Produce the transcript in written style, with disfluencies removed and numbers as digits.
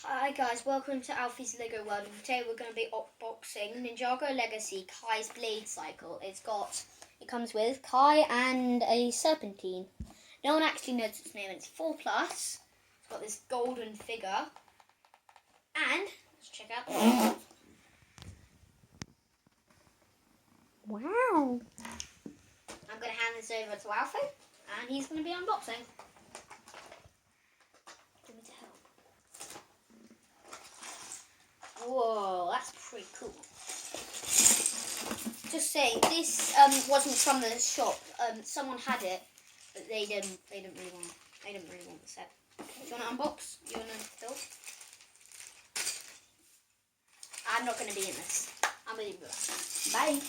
Hi guys, welcome to Alfie's Lego World, and today we're going to be unboxing Ninjago Legacy Kai's Blade Cycle. It comes with Kai and a Serpentine. No one actually knows its name. It's 4+. It's got this golden figure. And, let's check out the Wow. I'm going to hand this over to Alfie, and he's going to be unboxing. Give me the help. Whoa, that's pretty cool. Just saying, this wasn't from the shop. Someone had it, but they didn't really want the set. Do you want to unbox? You want to build? I'm not going to be in this. I'm going to be back. Bye.